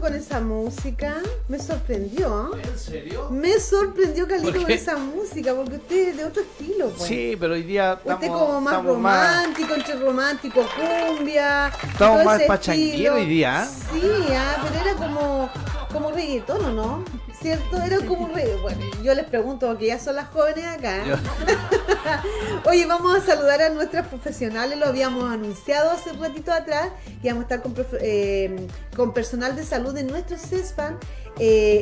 con esa música. Me sorprendió. ¿En serio? Me sorprendió Carlito ¿Por con qué? esa música, porque usted es de otro estilo, pues. Sí, pero hoy día Usted como más romántico, entre romántico, cumbia. Estamos todo más ese pachanguero estilo. hoy día, ¿eh? Sí, pero era como reggaetón, ¿o no? ¿Cierto? Era como reggaetón. Bueno, yo les pregunto, porque ya son las jóvenes acá. Oye, vamos a saludar a nuestras profesionales, lo habíamos anunciado hace un ratito atrás, que vamos a estar con personal de salud de nuestro CESFAN,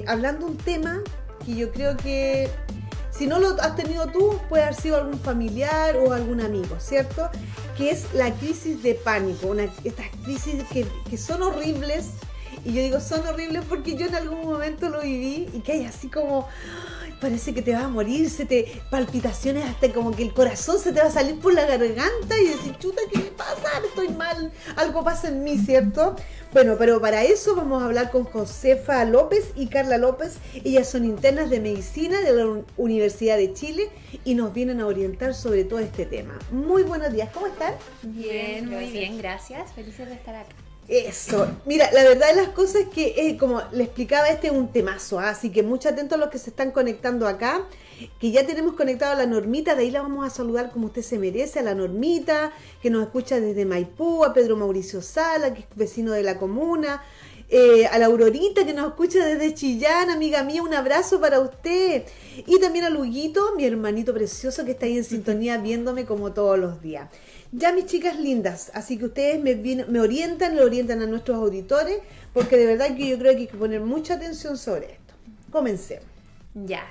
hablando un tema que yo creo que si no lo has tenido tú, puede haber sido algún familiar o algún amigo, ¿cierto? Que es la crisis de pánico, estas crisis que son horribles. Y yo digo, son horribles porque yo en algún momento lo viví y que hay así como, ay, parece que te vas a morir, palpitaciones, hasta como que el corazón se te va a salir por la garganta y decir, chuta, ¿qué me pasa? Estoy mal, algo pasa en mí, ¿cierto? Bueno, pero para eso vamos a hablar con Josefa López y Carla López. Ellas son internas de medicina de la Universidad de Chile y nos vienen a orientar sobre todo este tema. Muy buenos días, ¿cómo están? Bien, muy bien, gracias. Felices de estar acá. Eso, mira, la verdad de las cosas es que, como le explicaba, este es un temazo, ¿eh? Así que mucho atento a los que se están conectando acá, que ya tenemos conectado a la Normita, de ahí la vamos a saludar como usted se merece, a la Normita, que nos escucha desde Maipú, a Pedro Mauricio Sala, que es vecino de la comuna, a la Aurorita, que nos escucha desde Chillán, amiga mía, un abrazo para usted, y también a Luguito, mi hermanito precioso, que está ahí en sintonía viéndome como todos los días. Ya, mis chicas lindas, así que ustedes me orientan, le orientan a nuestros auditores, porque de verdad que yo creo que hay que poner mucha atención sobre esto. Comencemos. Ya,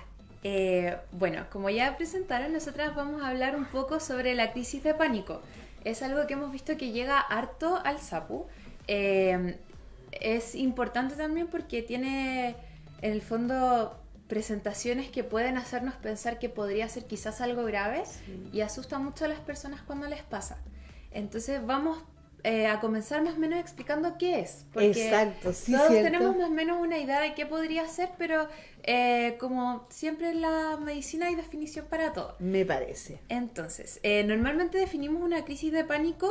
bueno, como ya presentaron, nosotras vamos a hablar un poco sobre la crisis de pánico. Es algo que hemos visto que llega harto al SAPU. Es importante también porque tiene, en el fondo, presentaciones que pueden hacernos pensar que podría ser quizás algo grave y asusta mucho a las personas cuando les pasa. Entonces vamos a comenzar más o menos explicando qué es. Porque exacto, sí, todos cierto. tenemos más o menos una idea de qué podría ser, pero como siempre en la medicina hay definición para todo. Me parece. Entonces, normalmente definimos una crisis de pánico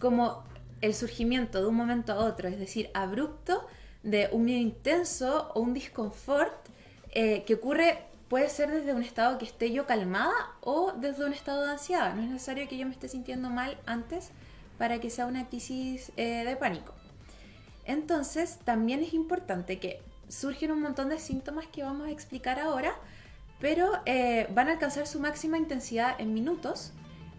como el surgimiento de un momento a otro, es decir, abrupto, de un miedo intenso o un disconfort que ocurre, puede ser desde un estado que esté yo calmada o desde un estado de ansiedad. No es necesario que yo me esté sintiendo mal antes para que sea una crisis de pánico. Entonces, también es importante que surgen un montón de síntomas que vamos a explicar ahora, pero van a alcanzar su máxima intensidad en minutos.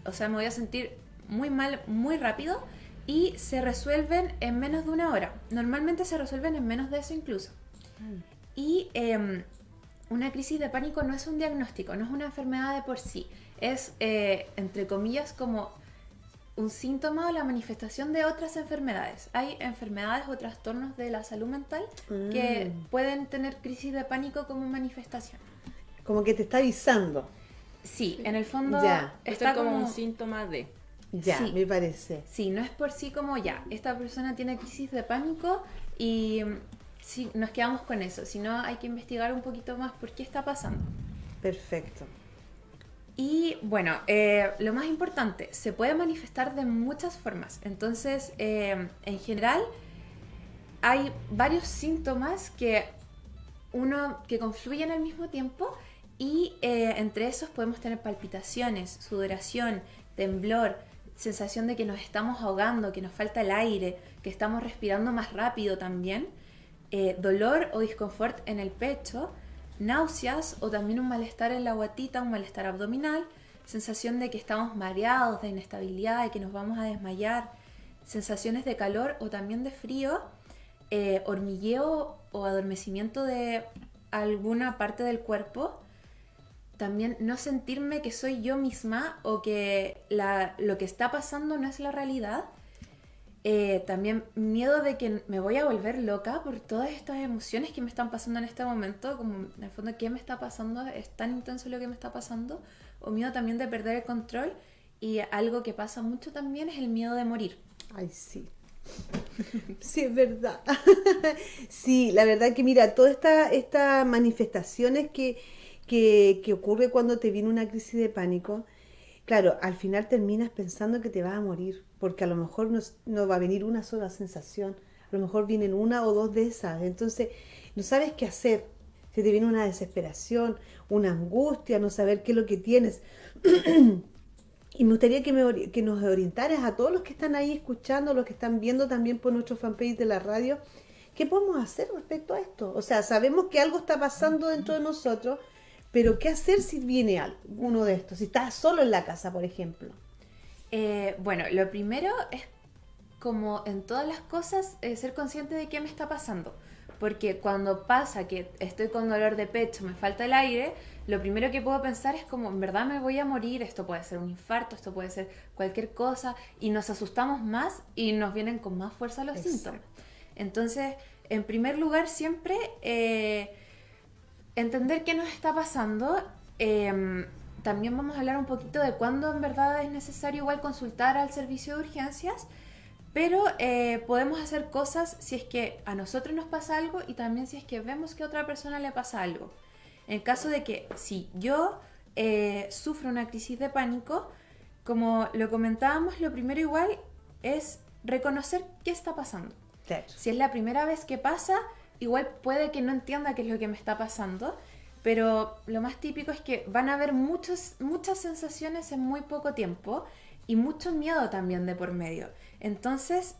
O sea, me voy a sentir muy mal, muy rápido, y se resuelven en menos de una hora. Normalmente se resuelven en menos de eso incluso. Y una crisis de pánico no es un diagnóstico, no es una enfermedad de por sí. Es, entre comillas, como un síntoma o la manifestación de otras enfermedades. Hay enfermedades o trastornos de la salud mental que pueden tener crisis de pánico como manifestación. Como que te está avisando. Sí, en el fondo ya. está como un síntoma de... Ya, sí, me parece. Sí, no es por sí como ya, esta persona tiene crisis de pánico y sí, nos quedamos con eso, sino hay que investigar un poquito más por qué está pasando. Perfecto. Y bueno, lo más importante, se puede manifestar de muchas formas. Entonces, en general, hay varios síntomas que confluyen al mismo tiempo y entre esos podemos tener palpitaciones, sudoración, temblor, sensación de que nos estamos ahogando, que nos falta el aire, que estamos respirando más rápido también, dolor o disconfort en el pecho, náuseas o también un malestar en la guatita, un malestar abdominal, sensación de que estamos mareados, de inestabilidad, de que nos vamos a desmayar, sensaciones de calor o también de frío, hormigueo o adormecimiento de alguna parte del cuerpo, también no sentirme que soy yo misma o que lo que está pasando no es la realidad. También miedo de que me voy a volver loca por todas estas emociones que me están pasando en este momento, como en el fondo qué me está pasando, es tan intenso lo que me está pasando, o miedo también de perder el control, y algo que pasa mucho también es el miedo de morir. Ay, sí. Sí, es verdad. Sí, la verdad que mira, todas estas manifestaciones que ocurre cuando te viene una crisis de pánico, claro, al final terminas pensando que te vas a morir, porque a lo mejor no va a venir una sola sensación, a lo mejor vienen una o dos de esas. Entonces, no sabes qué hacer. Se te viene una desesperación, una angustia, no saber qué es lo que tienes. Y me gustaría que nos orientaras a todos los que están ahí escuchando, los que están viendo también por nuestro fanpage de la radio, ¿qué podemos hacer respecto a esto? O sea, sabemos que algo está pasando dentro de nosotros, pero ¿qué hacer si viene uno de estos? Si estás solo en la casa, por ejemplo. Bueno, lo primero es, como en todas las cosas, ser consciente de qué me está pasando. Porque cuando pasa que estoy con dolor de pecho, me falta el aire, lo primero que puedo pensar es como, en verdad me voy a morir, esto puede ser un infarto, esto puede ser cualquier cosa, y nos asustamos más y nos vienen con más fuerza los síntomas. Entonces, en primer lugar, siempre entender qué nos está pasando. También vamos a hablar un poquito de cuándo en verdad es necesario igual consultar al servicio de urgencias. Pero podemos hacer cosas si es que a nosotros nos pasa algo y también si es que vemos que a otra persona le pasa algo. En caso de que si yo sufro una crisis de pánico, como lo comentábamos, lo primero igual es reconocer qué está pasando. Claro. Si es la primera vez que pasa, igual puede que no entienda qué es lo que me está pasando, pero lo más típico es que van a haber muchas sensaciones en muy poco tiempo y mucho miedo también de por medio. Entonces,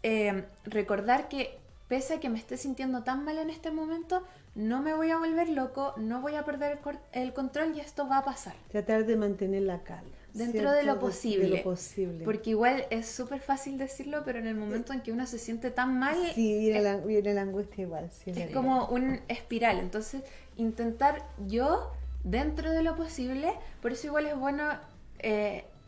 recordar que pese a que me esté sintiendo tan mal en este momento, no me voy a volver loco, no voy a perder el control y esto va a pasar. Tratar de mantener la calma. Dentro de lo posible. De lo posible. Porque igual es súper fácil decirlo, pero en el momento en que uno se siente tan mal... Sí, viene la angustia igual. Sí, es como un espiral. Entonces, intentar yo, dentro de lo posible, por eso igual es bueno...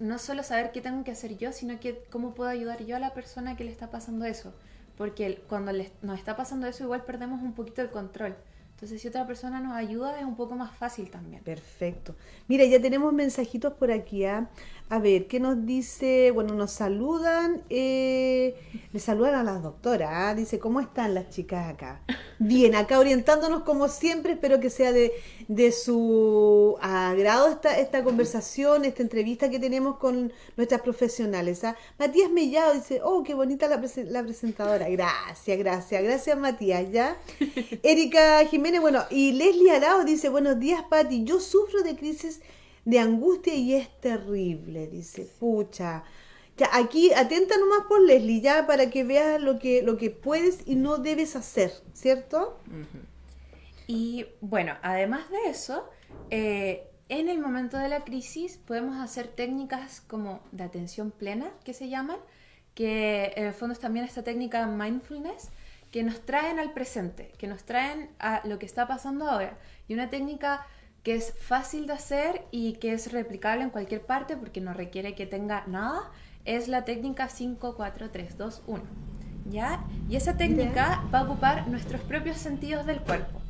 no solo saber qué tengo que hacer yo, sino que cómo puedo ayudar yo a la persona que le está pasando eso. Porque cuando nos está pasando eso, igual perdemos un poquito el control. Entonces, si otra persona nos ayuda, es un poco más fácil también. Perfecto. Mira, ya tenemos mensajitos por aquí. A ver, ¿qué nos dice? Bueno, nos saludan. Le saludan a las doctoras. Dice, ¿cómo están las chicas acá? Bien, acá orientándonos como siempre. Espero que sea de su agrado esta conversación, esta entrevista que tenemos con nuestras profesionales. Matías Mellado dice, oh, qué bonita la presentadora. Gracias Matías, ¿ya? Erika Jiménez, bueno, y Leslie Arao dice, buenos días Pati, yo sufro de crisis de angustia y es terrible, dice, pucha. Ya, aquí atenta nomás por Leslie, ya, para que veas lo que puedes y no debes hacer, ¿cierto? Uh-huh. Y bueno, además de eso, en el momento de la crisis podemos hacer técnicas como de atención plena, que se llaman, que en el fondo es también esta técnica mindfulness, que nos traen al presente, que nos traen a lo que está pasando ahora. Y una técnica que es fácil de hacer y que es replicable en cualquier parte porque no requiere que tenga nada, es la técnica 5, 4, 3, 2, 1. ¿Ya? Y esa técnica va a ocupar nuestros propios sentidos del cuerpo.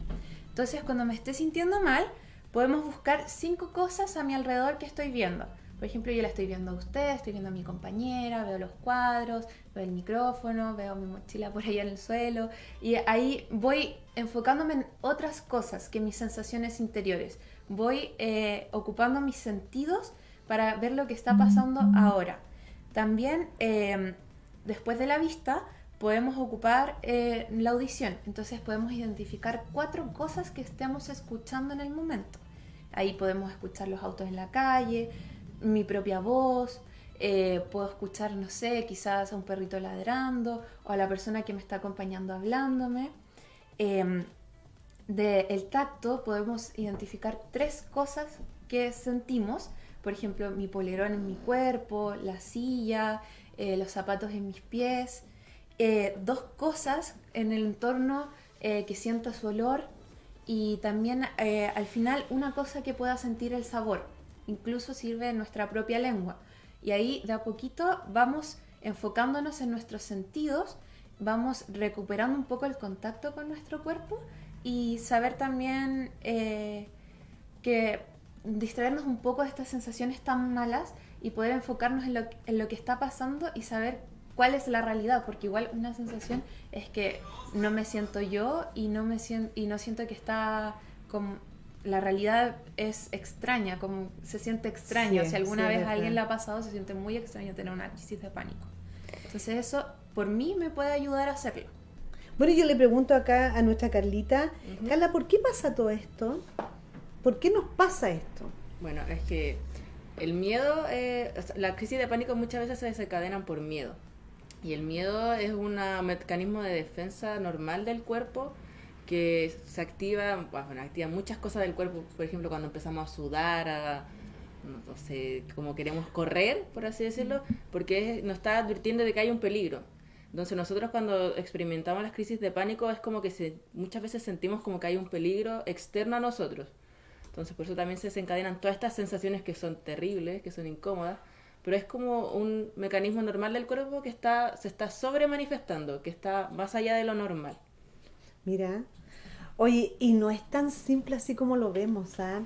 Entonces, cuando me esté sintiendo mal, podemos buscar 5 cosas a mi alrededor que estoy viendo. Por ejemplo, yo la estoy viendo a usted, estoy viendo a mi compañera, veo los cuadros, veo el micrófono, veo mi mochila por allá en el suelo. Y ahí voy enfocándome en otras cosas que mis sensaciones interiores. Voy ocupando mis sentidos para ver lo que está pasando ahora. También, después de la vista, podemos ocupar la audición. Entonces podemos identificar 4 cosas que estemos escuchando en el momento. Ahí podemos escuchar los autos en la calle, mi propia voz, puedo escuchar, no sé, quizás a un perrito ladrando o a la persona que me está acompañando hablándome. Del tacto podemos identificar 3 cosas que sentimos, por ejemplo, mi polerón en mi cuerpo, la silla, los zapatos en mis pies. 2 cosas en el entorno que sienta su olor y también al final una cosa que pueda sentir el sabor. Incluso sirve en nuestra propia lengua. Y ahí de a poquito vamos enfocándonos en nuestros sentidos, vamos recuperando un poco el contacto con nuestro cuerpo y saber también que distraernos un poco de estas sensaciones tan malas y poder enfocarnos en lo que está pasando y saber cuál es la realidad, porque igual una sensación es que no me siento yo y no siento que está como... La realidad es extraña, como se siente extraño. Si alguna vez a alguien le ha pasado, se siente muy extraño tener una crisis de pánico. Entonces eso, por mí, me puede ayudar a hacerlo. Bueno, yo le pregunto acá a nuestra Carlita, Carla, ¿por qué pasa todo esto? ¿Por qué nos pasa esto? Bueno, es que el miedo, la crisis de pánico muchas veces se desencadenan por miedo. Y el miedo es un mecanismo de defensa normal del cuerpo que se activa, bueno, activa muchas cosas del cuerpo. Por ejemplo, cuando empezamos a sudar, no sé, como queremos correr, por así decirlo, porque nos está advirtiendo de que hay un peligro. Entonces nosotros cuando experimentamos las crisis de pánico es como que muchas veces sentimos como que hay un peligro externo a nosotros. Entonces por eso también se desencadenan todas estas sensaciones que son terribles, que son incómodas, pero es como un mecanismo normal del cuerpo que se está sobremanifestando, que está más allá de lo normal. Mira, oye, y no es tan simple así como lo vemos, ¿ah?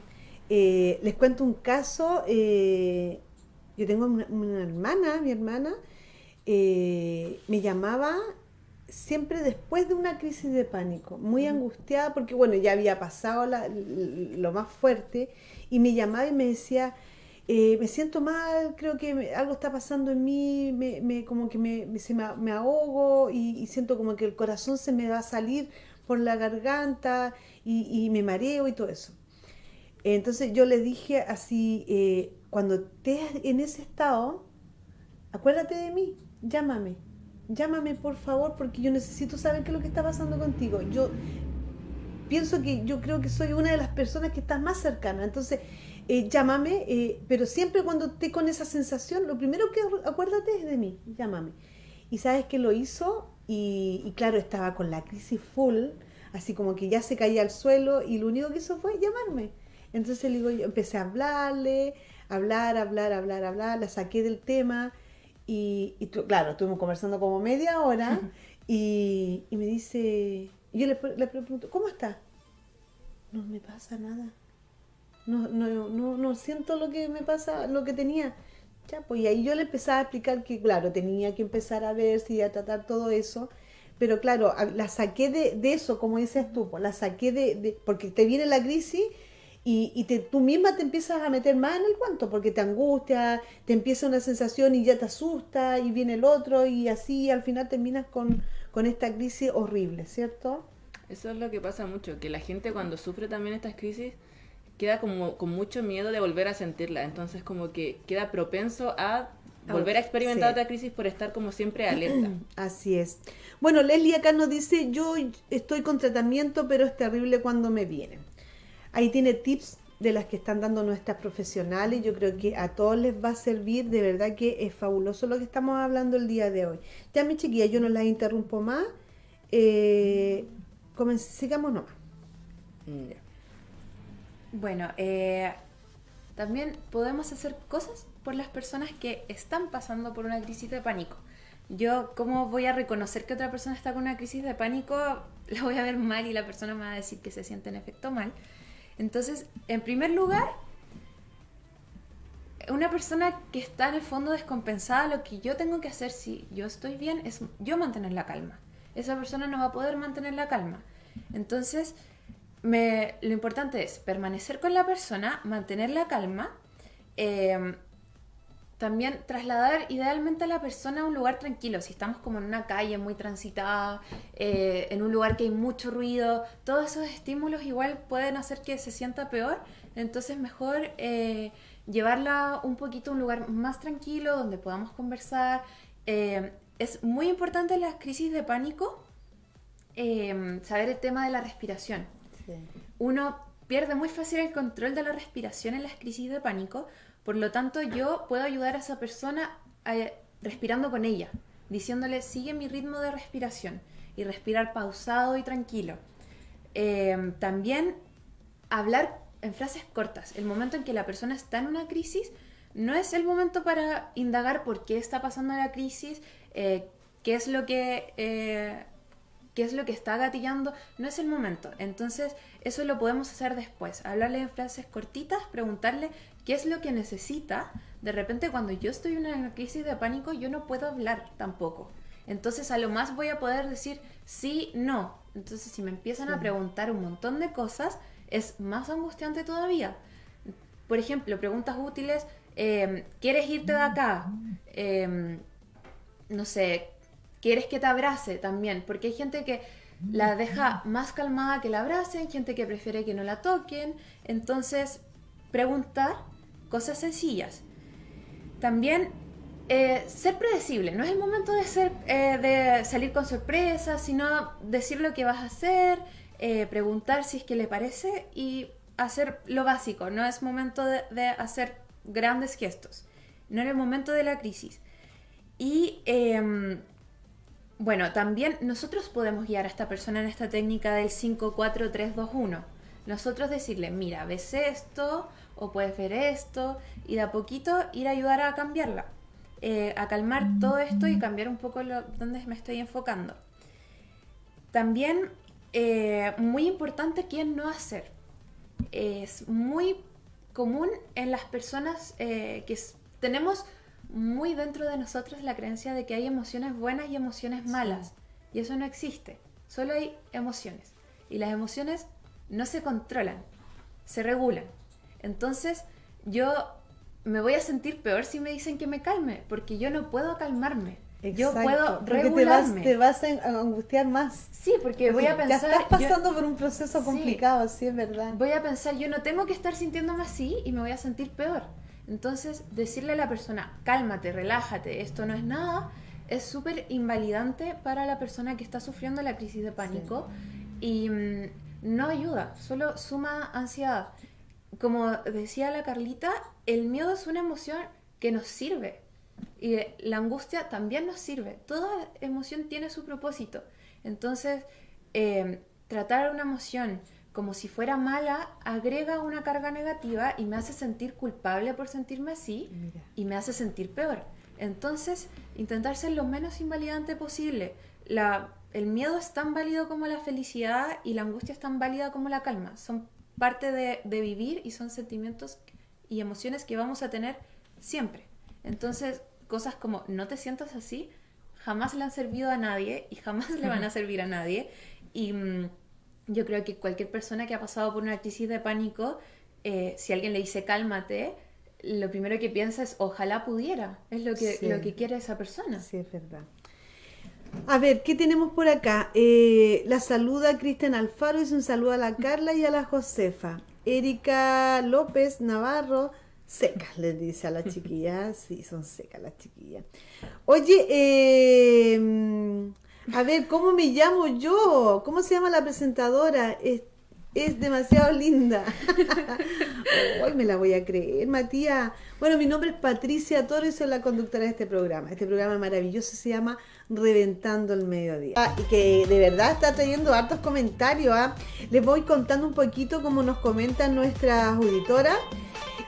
Les cuento un caso, yo tengo una hermana, mi hermana, me llamaba siempre después de una crisis de pánico, muy angustiada porque bueno, ya había pasado lo más fuerte y me llamaba y me decía, me siento mal, creo que algo está pasando en mí, como que me ahogo y siento como que el corazón se me va a salir por la garganta y me mareo y todo eso. Entonces yo le dije así, cuando estés en ese estado, acuérdate de mí, llámame por favor porque yo necesito saber qué es lo que está pasando contigo. Yo creo que soy una de las personas que está más cercana, entonces llámame, pero siempre cuando esté con esa sensación, lo primero que acuérdate es de mí, llámame. Y sabes que lo hizo y claro, estaba con la crisis full, así como que ya se caía al suelo y lo único que hizo fue llamarme. Entonces le digo, yo empecé a hablarle, hablar, la saqué del tema claro, estuvimos conversando como media hora y me dice, yo le pregunto, ¿cómo está? No me pasa nada. No siento lo que me pasa, lo que tenía. Ya, pues y ahí yo le empezaba a explicar que, claro, tenía que empezar a ver si a tratar todo eso. Pero claro, la saqué de eso, como dices tú, pues, la saqué porque te viene la crisis y tú misma te empiezas a meter más en el cuento, porque te angustia, te empieza una sensación y ya te asusta, y viene el otro, y así al final terminas con esta crisis horrible, ¿cierto? Eso es lo que pasa mucho, que la gente cuando sufre también estas crisis queda como con mucho miedo de volver a sentirla, entonces como que queda propenso a volver a experimentar otra crisis por estar como siempre alerta. Así es. Bueno, Leslie acá nos dice, yo estoy con tratamiento, pero es terrible cuando me vienen. Ahí tiene tips de las que están dando nuestras profesionales. Yo creo que a todos les va a servir. De verdad que es fabuloso lo que estamos hablando el día de hoy. Ya, mi chiquilla, yo no las interrumpo más. Sigamos nomás. Bueno, también podemos hacer cosas por las personas que están pasando por una crisis de pánico. Yo, ¿cómo voy a reconocer que otra persona está con una crisis de pánico? La voy a ver mal y la persona me va a decir que se siente en efecto mal. Entonces, en primer lugar, una persona que está en el fondo descompensada, lo que yo tengo que hacer si yo estoy bien es yo mantener la calma. Esa persona no va a poder mantener la calma. Entonces, lo importante es permanecer con la persona, mantener la calma, también trasladar idealmente a la persona a un lugar tranquilo. Si estamos como en una calle muy transitada, en un lugar que hay mucho ruido, todos esos estímulos igual pueden hacer que se sienta peor. Entonces mejor llevarla un poquito a un lugar más tranquilo donde podamos conversar. Es muy importante en las crisis de pánico saber el tema de la respiración. Sí. Uno pierde muy fácil el control de la respiración en las crisis de pánico. Por lo tanto, yo puedo ayudar a esa persona respirando con ella, diciéndole, sigue mi ritmo de respiración y respirar pausado y tranquilo. También hablar en frases cortas. El momento en que la persona está en una crisis no es el momento para indagar por qué está pasando la crisis, qué es lo que está gatillando, no es el momento. Entonces, eso lo podemos hacer después. Hablarle en frases cortitas, preguntarle qué es lo que necesita. De repente, cuando yo estoy en una crisis de pánico, yo no puedo hablar tampoco. Entonces, a lo más voy a poder decir sí, no. Entonces, si me empiezan a preguntar un montón de cosas, es más angustiante todavía. Por ejemplo, preguntas útiles, ¿quieres irte de acá? No sé, ¿quieres que te abrace también? Porque hay gente que la deja más calmada que la abracen, gente que prefiere que no la toquen. Entonces, preguntar cosas sencillas. También ser predecible. No es el momento de salir con sorpresas, sino decir lo que vas a hacer, preguntar si es que le parece y hacer lo básico. No es momento de hacer grandes gestos. No es el momento de la crisis. Y bueno, también nosotros podemos guiar a esta persona en esta técnica del 5-4-3-2-1. Nosotros decirle, mira, ves esto o puedes ver esto, y de a poquito ir a ayudar a cambiarla, a calmar todo esto y cambiar un poco donde me estoy enfocando. También, muy importante, ¿qué no hacer? Es muy común en las personas que tenemos muy dentro de nosotros la creencia de que hay emociones buenas y emociones malas. Y eso no existe. Solo hay emociones. Y las emociones no se controlan, se regulan. Entonces, yo me voy a sentir peor si me dicen que me calme, porque yo no puedo calmarme. Exacto, yo puedo porque regularme. te vas a angustiar más. Sí, porque voy a pensar... Ya estás pasando por un proceso complicado, sí, es verdad. Voy a pensar, yo no tengo que estar sintiéndome así y me voy a sentir peor. Entonces, decirle a la persona, cálmate, relájate, esto no es nada, es súper invalidante para la persona que está sufriendo la crisis de pánico y no ayuda, solo suma ansiedad. Como decía la Carlita, el miedo es una emoción que nos sirve y la angustia también nos sirve. Toda emoción tiene su propósito. Entonces, tratar una emoción como si fuera mala, agrega una carga negativa y me hace sentir culpable por sentirme así. Mira. Y me hace sentir peor. Entonces, intentar ser lo menos invalidante posible. El miedo es tan válido como la felicidad y la angustia es tan válida como la calma. Son parte de vivir y son sentimientos y emociones que vamos a tener siempre. Entonces, cosas como no te sientas así jamás le han servido a nadie y jamás le van a servir a nadie. Y yo creo que cualquier persona que ha pasado por una crisis de pánico, si alguien le dice cálmate, lo primero que piensa es ojalá pudiera. Es lo que quiere esa persona. Sí, es verdad. A ver, ¿qué tenemos por acá? La saluda Cristian Alfaro, es un saludo a la Carla y a la Josefa. Erika López Navarro, secas, les dice a las chiquillas. Sí, son secas las chiquillas. Oye, a ver, ¿cómo me llamo yo? ¿Cómo se llama la presentadora? Es demasiado linda. Hoy me la voy a creer, Matías. Bueno, mi nombre es Patricia Torres y soy la conductora de este programa. Este programa maravilloso se llama Reventando el Mediodía. Y que de verdad está trayendo hartos comentarios. Les voy contando un poquito cómo nos comentan nuestras auditoras.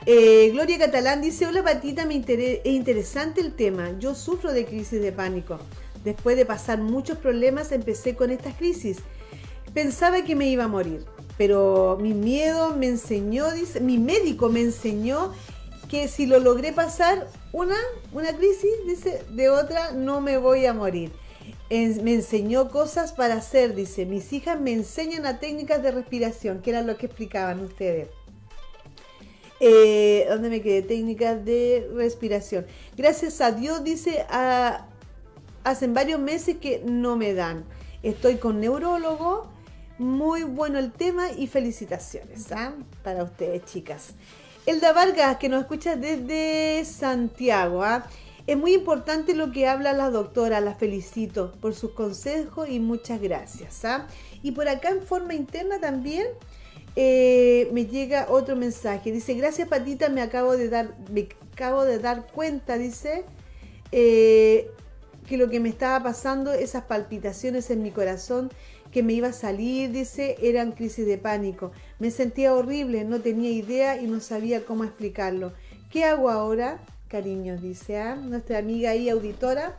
Gloria Catalán dice, hola Patita, es interesante el tema. Yo sufro de crisis de pánico. Después de pasar muchos problemas empecé con esta crisis. Pensaba que me iba a morir, pero mi miedo me enseñó, dice, mi médico me enseñó que si lo logré pasar una crisis, dice, de otra no me voy a morir. Me enseñó cosas para hacer, dice, mis hijas me enseñan a técnicas de respiración, que era lo que explicaban ustedes. ¿Dónde me quedé? Técnicas de respiración. Gracias a Dios, dice, hacen varios meses que no me dan. Estoy con neurólogo. Muy bueno el tema y felicitaciones para ustedes, chicas. Elda Vargas, que nos escucha desde Santiago. Es muy importante lo que habla la doctora. La felicito por sus consejos y muchas gracias. Y por acá en forma interna también me llega otro mensaje. Dice, gracias Patita, me acabo de dar cuenta, dice, que lo que me estaba pasando, esas palpitaciones en mi corazón que me iba a salir, dice, eran crisis de pánico. Me sentía horrible, no tenía idea y no sabía cómo explicarlo. ¿Qué hago ahora? Cariños, dice nuestra amiga ahí, auditora.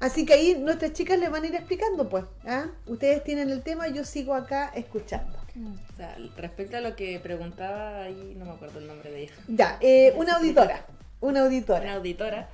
Así que ahí nuestras chicas les van a ir explicando, pues. Ustedes tienen el tema, yo sigo acá escuchando. O sea, respecto a lo que preguntaba ahí, no me acuerdo el nombre de ella. Ya, una auditora. Una auditora.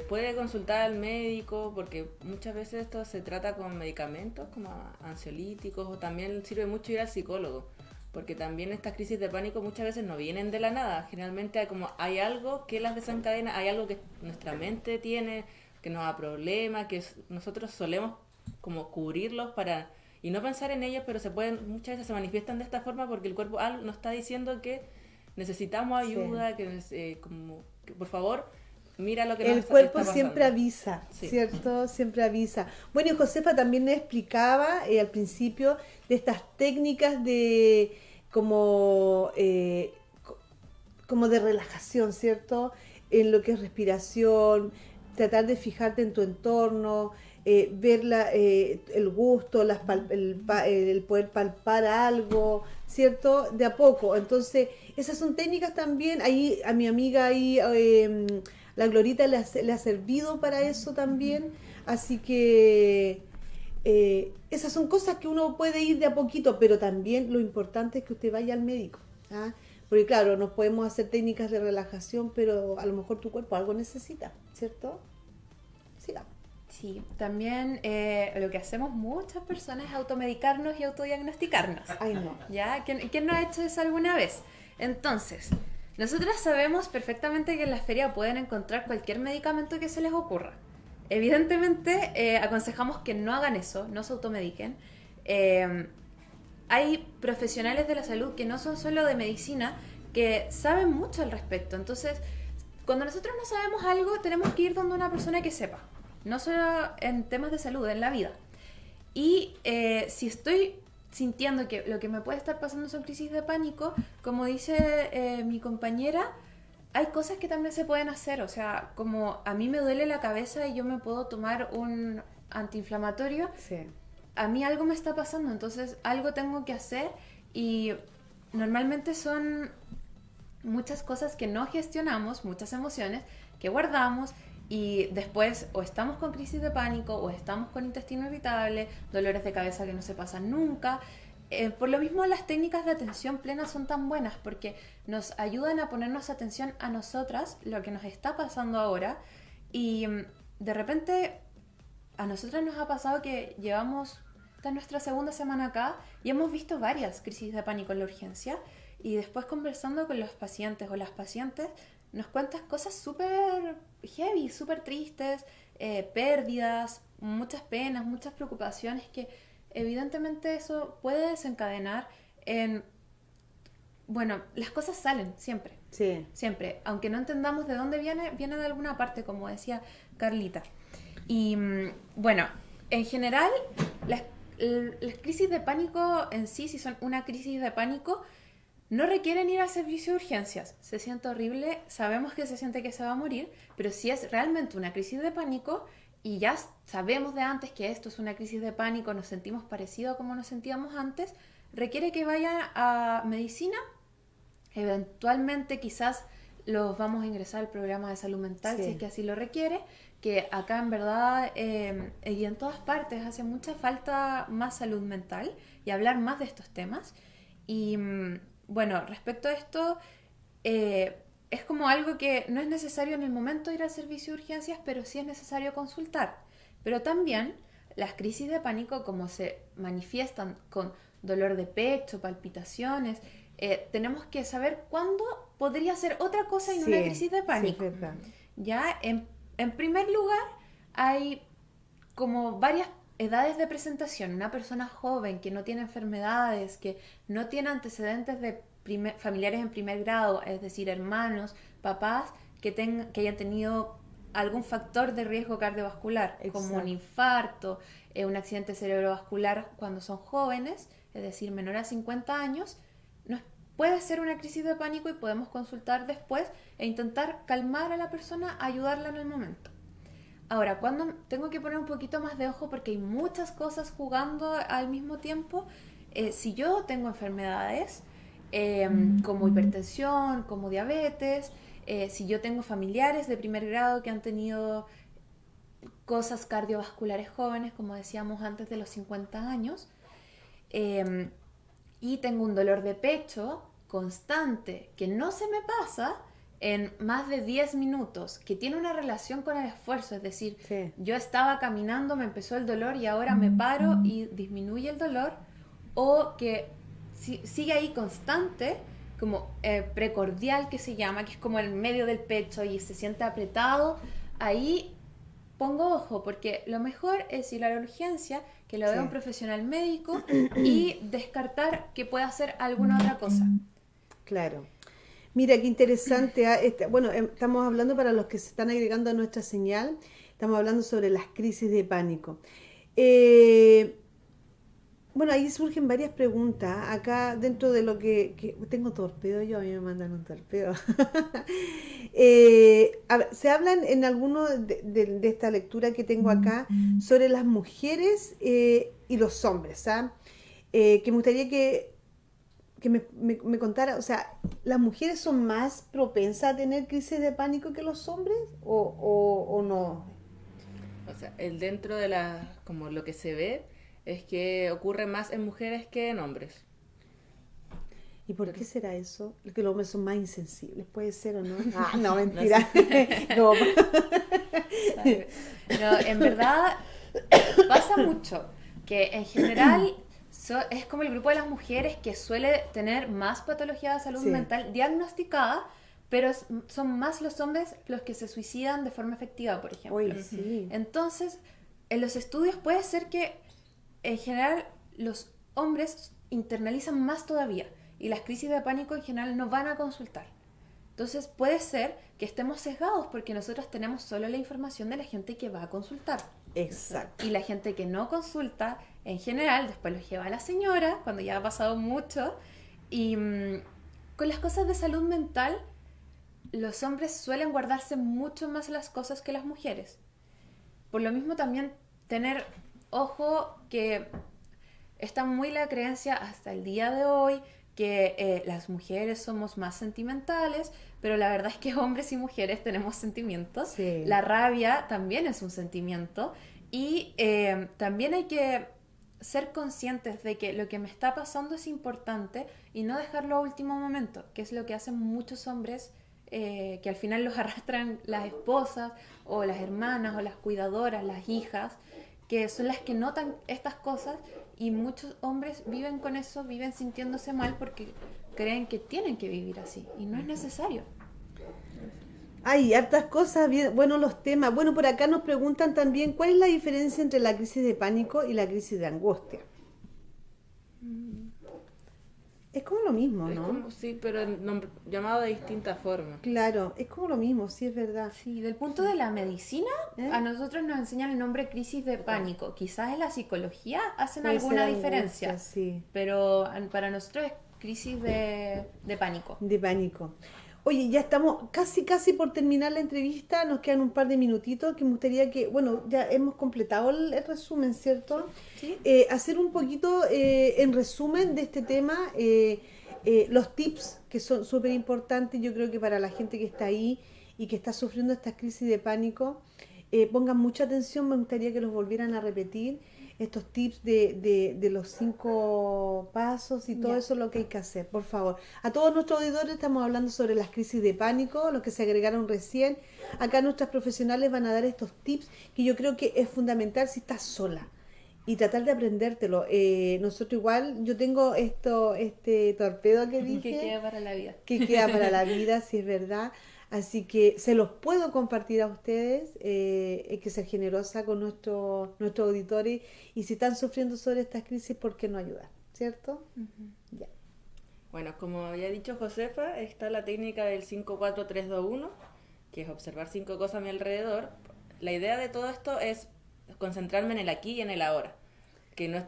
Puede consultar al médico porque muchas veces esto se trata con medicamentos como ansiolíticos o también sirve mucho ir al psicólogo porque también estas crisis de pánico muchas veces no vienen de la nada, generalmente hay algo que las desencadena, hay algo que nuestra mente tiene que nos da problemas, que nosotros solemos como cubrirlos para y no pensar en ellas, pero muchas veces se manifiestan de esta forma porque el cuerpo nos está diciendo que necesitamos ayuda, que por favor, mira lo que nos el cuerpo está siempre avisa, sí. ¿cierto? Siempre avisa. Bueno, y Josefa también me explicaba al principio de estas técnicas de como de relajación, ¿cierto? En lo que es respiración, tratar de fijarte en tu entorno, ver el gusto, el poder palpar algo, ¿cierto? De a poco. Entonces, esas son técnicas también. Ahí a mi amiga ahí, la Glorita le ha servido para eso también. Así que esas son cosas que uno puede ir de a poquito, pero también lo importante es que usted vaya al médico, ¿ah? Porque claro, nos podemos hacer técnicas de relajación, pero a lo mejor tu cuerpo algo necesita, ¿cierto? Sigamos. Sí, también lo que hacemos muchas personas es automedicarnos y autodiagnosticarnos. Ay, no. ¿Ya? ¿Quién no ha hecho eso alguna vez? Entonces, nosotras sabemos perfectamente que en la feria pueden encontrar cualquier medicamento que se les ocurra. Evidentemente, aconsejamos que no hagan eso, no se automediquen. Hay profesionales de la salud que no son solo de medicina, que saben mucho al respecto. Entonces, cuando nosotros no sabemos algo, tenemos que ir donde una persona que sepa. No solo en temas de salud, en la vida. Y si estoy sintiendo que lo que me puede estar pasando son crisis de pánico, como dice mi compañera, hay cosas que también se pueden hacer. O sea, como a mí me duele la cabeza y yo me puedo tomar un antiinflamatorio, Sí. a mí algo me está pasando, entonces algo tengo que hacer, y normalmente son muchas cosas que no gestionamos, muchas emociones que guardamos, y después o estamos con crisis de pánico o estamos con intestino irritable, dolores de cabeza que no se pasan nunca. Por lo mismo las técnicas de atención plena son tan buenas, porque nos ayudan a ponernos atención a nosotras, lo que nos está pasando ahora, y de repente a nosotras nos ha pasado que esta es nuestra segunda semana acá y hemos visto varias crisis de pánico en la urgencia, y después conversando con los pacientes o las pacientes nos cuentas cosas súper heavy, súper tristes, pérdidas, muchas penas, muchas preocupaciones, que evidentemente eso puede desencadenar en... Bueno, las cosas salen siempre, Sí. siempre. Aunque no entendamos de dónde viene de alguna parte, como decía Carlita. Y bueno, en general, las crisis de pánico en sí, si son una crisis de pánico, no requieren ir al servicio de urgencias. Se siente horrible, sabemos que se siente que se va a morir, pero si es realmente una crisis de pánico y ya sabemos de antes que esto es una crisis de pánico, nos sentimos parecido a como nos sentíamos antes, requiere que vayan a medicina. Eventualmente quizás los vamos a ingresar al programa de salud mental, si es que así lo requiere, que acá en verdad y en todas partes hace mucha falta más salud mental y hablar más de estos temas. Y bueno, respecto a esto, es como algo que no es necesario en el momento ir al servicio de urgencias, pero sí es necesario consultar. Pero también las crisis de pánico, como se manifiestan con dolor de pecho, palpitaciones, tenemos que saber cuándo podría ser otra cosa en una crisis de pánico. Sí, es verdad. Ya, en primer lugar, hay como varias edades de presentación. Una persona joven que no tiene enfermedades, que no tiene antecedentes de familiares en primer grado, es decir, hermanos, papás, que hayan tenido algún factor de riesgo cardiovascular, como un infarto, un accidente cerebrovascular cuando son jóvenes, es decir, menor a 50 años, puede ser una crisis de pánico y podemos consultar después e intentar calmar a la persona, ayudarla en el momento. Ahora, cuando tengo que poner un poquito más de ojo porque hay muchas cosas jugando al mismo tiempo, si yo tengo enfermedades como hipertensión, como diabetes, si yo tengo familiares de primer grado que han tenido cosas cardiovasculares jóvenes, como decíamos antes de los 50 años, y tengo un dolor de pecho constante que no se me pasa en más de 10 minutos, que tiene una relación con el esfuerzo, es decir, yo estaba caminando, me empezó el dolor y ahora me paro y disminuye el dolor, o que sigue ahí constante, como precordial que se llama, que es como en medio del pecho y se siente apretado, ahí pongo ojo, porque lo mejor es ir a la urgencia, que que lo vea Sí. un profesional médico y descartar que pueda hacer alguna otra cosa. Claro. Mira, qué interesante. Bueno, estamos hablando para los que se están agregando a nuestra señal, estamos hablando sobre las crisis de pánico. Eh, bueno, ahí surgen varias preguntas. Acá dentro de lo que tengo torpedo, yo a mí me mandan un torpedo. A ver, se hablan en alguno de esta lectura que tengo acá sobre las mujeres y los hombres, ¿ah? Que me gustaría que me contara, o sea, ¿las mujeres son más propensas a tener crisis de pánico que los hombres o no? O sea, el dentro de como lo que se ve es que ocurre más en mujeres que en hombres. ¿Y por qué será eso? Que los hombres son más insensibles, ¿puede ser o no? Ah, no, mentira. No. Pero en verdad pasa mucho que en general es como el grupo de las mujeres que suele tener más patología de salud Sí. mental diagnosticada, pero son más los hombres los que se suicidan de forma efectiva, por ejemplo. Oye, sí. Entonces, en los estudios puede ser que en general los hombres internalizan más todavía y las crisis de pánico en general no van a consultar. Entonces puede ser que estemos sesgados porque nosotros tenemos solo la información de la gente que va a consultar. Exacto. Y la gente que no consulta, en general, después los lleva a la señora, cuando ya ha pasado mucho. Y con las cosas de salud mental, los hombres suelen guardarse mucho más las cosas que las mujeres. Por lo mismo también tener ojo que está muy la creencia hasta el día de hoy que las mujeres somos más sentimentales, pero la verdad es que hombres y mujeres tenemos sentimientos. Sí. La rabia también es un sentimiento y también hay que ser conscientes de que lo que me está pasando es importante y no dejarlo a último momento, que es lo que hacen muchos hombres que al final los arrastran las esposas o las hermanas o las cuidadoras, las hijas, que son las que notan estas cosas y muchos hombres viven con eso, viven sintiéndose mal porque creen que tienen que vivir así y no es necesario. Hay hartas cosas, bien, bueno, los temas. Bueno, por acá nos preguntan también cuál es la diferencia entre la crisis de pánico y la crisis de angustia. Es como lo mismo, Es ¿no? como, sí, pero llamado de distintas formas. Claro, es como lo mismo, sí es verdad. Sí, del punto de la medicina, ¿Eh? a nosotros nos enseñan el nombre crisis de pánico. Quizás en la psicología hacen Puede alguna ser diferencia, angustia, sí, pero para nosotros es crisis de pánico. de pánico. Oye, ya estamos casi por terminar la entrevista, nos quedan un par de minutitos que me gustaría que, bueno, ya hemos completado el resumen, ¿cierto? ¿Sí? Hacer un poquito en resumen de este tema, los tips que son súper importantes, yo creo que para la gente que está ahí y que está sufriendo esta crisis de pánico, pongan mucha atención, me gustaría que los volvieran a repetir, estos tips de los 5 pasos y todo Ya. eso es lo que hay que hacer, por favor. A todos nuestros auditores estamos hablando sobre las crisis de pánico, los que se agregaron recién. Acá nuestras profesionales van a dar estos tips que yo creo que es fundamental si estás sola y tratar de aprendértelo. Nosotros igual, yo tengo este torpedo que dije Que queda para la vida. que queda para la vida, si es verdad. Así que se los puedo compartir a ustedes. Hay que ser generosa con nuestros auditores. Y si están sufriendo sobre estas crisis, ¿por qué no ayudar? ¿Cierto? Ya. Bueno, como había dicho Josefa, está la técnica del 5-4-3-2-1, que es observar 5 cosas a mi alrededor. La idea de todo esto es concentrarme en el aquí y en el ahora, que no es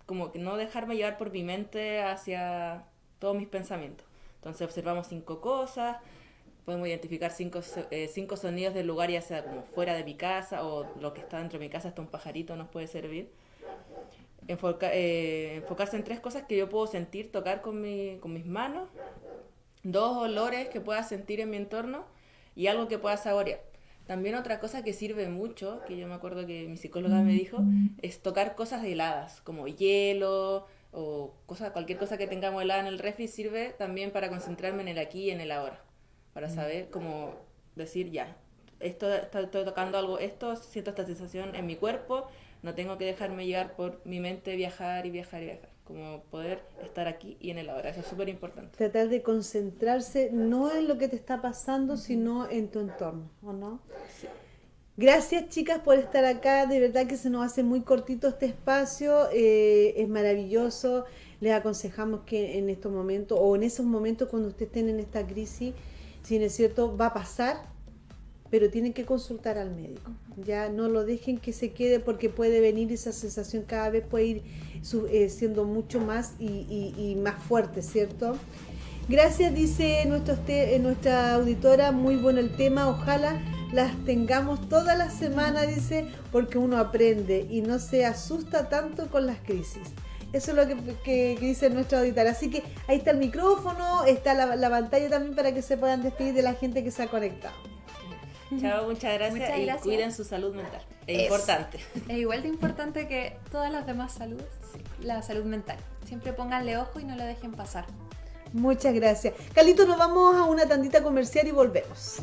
como que no dejarme llevar por mi mente hacia todos mis pensamientos. Entonces observamos 5 cosas, podemos identificar 5 sonidos del lugar, ya sea como fuera de mi casa o lo que está dentro de mi casa, hasta un pajarito nos puede servir. Enfocarse en 3 cosas que yo puedo sentir, tocar con mis manos, 2 olores que pueda sentir en mi entorno y algo que pueda saborear. También otra cosa que sirve mucho, que yo me acuerdo que mi psicóloga me dijo, es tocar cosas heladas, como hielo o cualquier cosa que tengamos helada en el refri, sirve también para concentrarme en el aquí y en el ahora, para saber cómo decir ya, estoy tocando algo, siento esta sensación en mi cuerpo, no tengo que dejarme llevar por mi mente viajar, como poder estar aquí y en el ahora, eso es súper importante. Tratar de concentrarse no en lo que te está pasando, sino en tu entorno, ¿o no? Sí. Gracias, chicas, por estar acá. De verdad que se nos hace muy cortito este espacio. Es maravilloso. Les aconsejamos que en estos momentos, o en esos momentos cuando ustedes estén en esta crisis, si no es cierto, va a pasar, pero tienen que consultar al médico. Ya no lo dejen que se quede, porque puede venir esa sensación, cada vez puede ir siendo mucho más y más fuerte, ¿cierto? Gracias, dice nuestra auditora, muy bueno el tema, ojalá las tengamos toda la semana, dice, porque uno aprende y no se asusta tanto con las crisis. Eso es lo que dice nuestra auditora. Así que ahí está el micrófono, está la pantalla también para que se puedan despedir de la gente que se ha conectado. Chao, muchas gracias. Muchas y gracias. Cuiden su salud mental. Es importante. Es igual de importante que todas las demás saludes, la salud mental. Siempre pónganle ojo y no la dejen pasar. Muchas gracias. Carlito, nos vamos a una tandita comercial y volvemos.